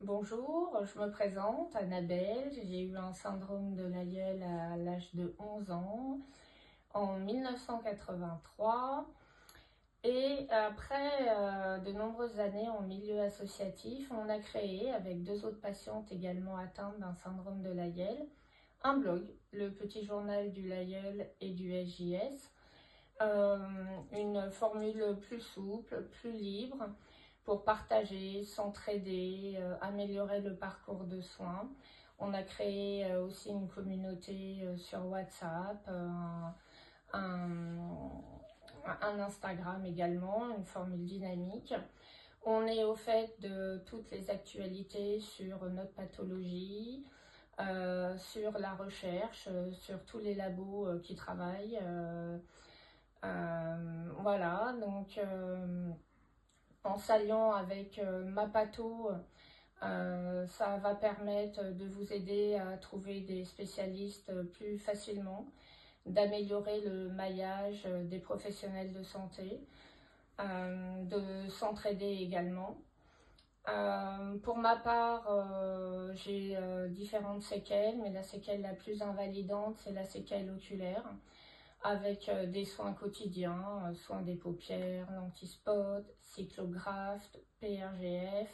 Bonjour, je me présente, Annabelle. J'ai eu un syndrome de l'aïeul à l'âge de 11 ans, en 1983. Et après de nombreuses années en milieu associatif, on a créé, avec deux autres patientes également atteintes d'un syndrome de l'aïeul, un blog, le Petit Journal du L'aïeul et du SJS. Une formule plus souple, plus libre, pour partager, s'entraider, améliorer le parcours de soins. On a créé aussi une communauté sur WhatsApp, un Instagram également, une formule dynamique. On est au fait de toutes les actualités sur notre pathologie, sur la recherche, sur tous les labos qui travaillent. Voilà, donc en s'alliant avec ma patho, ça va permettre de vous aider à trouver des spécialistes plus facilement, d'améliorer le maillage des professionnels de santé, de s'entraider également. Pour ma part, j'ai différentes séquelles, mais la séquelle la plus invalidante, c'est la séquelle oculaire, avec des soins quotidiens, soins des paupières, l'antispot, cyclographe, PRGF,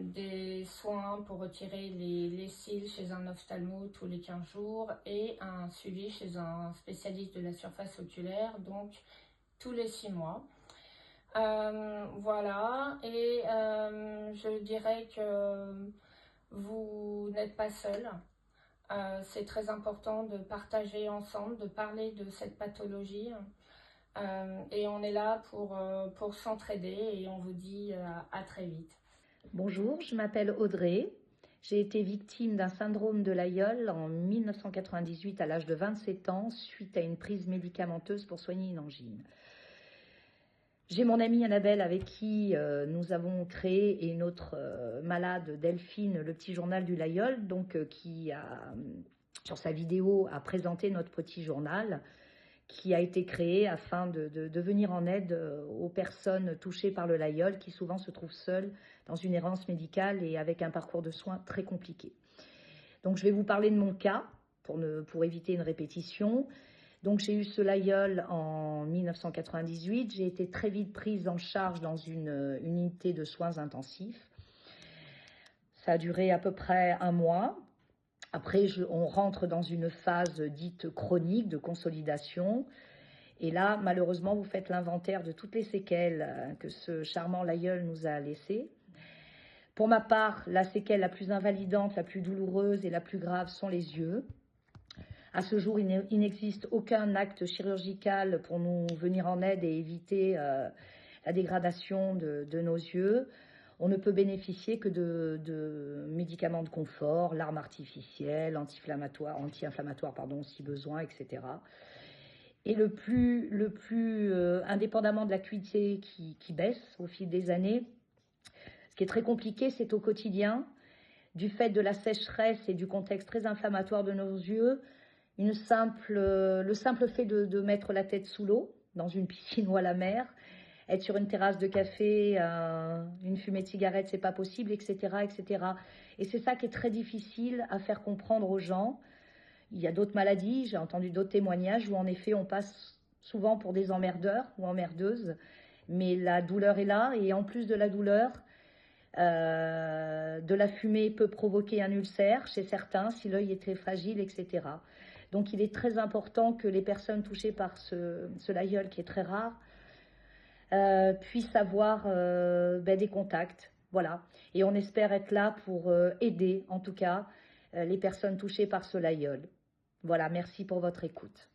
des soins pour retirer les cils chez un ophtalmo tous les 15 jours et un suivi chez un spécialiste de la surface oculaire, donc tous les 6 mois. Voilà, et je dirais que vous n'êtes pas seul. C'est très important de partager ensemble, de parler de cette pathologie. Et on est là pour s'entraider et on vous dit à très vite. Bonjour, je m'appelle Audrey. J'ai été victime d'un syndrome de l'aïeul en 1998 à l'âge de 27 ans suite à une prise médicamenteuse pour soigner une angine. J'ai mon amie Annabelle avec qui nous avons créé et une autre malade, Delphine, le petit journal du l'aïeul, donc qui a, sur sa vidéo, a présenté notre petit journal qui a été créé afin de venir en aide aux personnes touchées par le l'aïeul qui souvent se trouvent seules dans une errance médicale et avec un parcours de soins très compliqué. Donc je vais vous parler de mon cas pour éviter une répétition. Donc j'ai eu ce l'aïeul en 1998, j'ai été très vite prise en charge dans une unité de soins intensifs. Ça a duré à peu près un mois. Après, on rentre dans une phase dite chronique de consolidation. Et là, malheureusement, vous faites l'inventaire de toutes les séquelles que ce charmant l'aïeul nous a laissées. Pour ma part, la séquelle la plus invalidante, la plus douloureuse et la plus grave sont les yeux. À ce jour, il n'existe aucun acte chirurgical pour nous venir en aide et éviter la dégradation de nos yeux. On ne peut bénéficier que de médicaments de confort, larmes artificielles, anti-inflammatoires, si besoin, etc. Et le plus indépendamment de l'acuité qui baisse au fil des années, ce qui est très compliqué, c'est au quotidien, du fait de la sécheresse et du contexte très inflammatoire de nos yeux, le simple fait de mettre la tête sous l'eau, dans une piscine ou à la mer, être sur une terrasse de café, une fumée de cigarette, c'est pas possible, etc., etc. Et c'est ça qui est très difficile à faire comprendre aux gens. Il y a d'autres maladies, j'ai entendu d'autres témoignages où en effet on passe souvent pour des emmerdeurs ou emmerdeuses, mais la douleur est là et en plus de la douleur, de la fumée peut provoquer un ulcère chez certains si l'œil est très fragile, etc. Donc il est très important que les personnes touchées par ce l'aïeul qui est très rare puissent avoir des contacts. Voilà. Et on espère être là pour aider, en tout cas, les personnes touchées par ce l'aïeul. Voilà, merci pour votre écoute.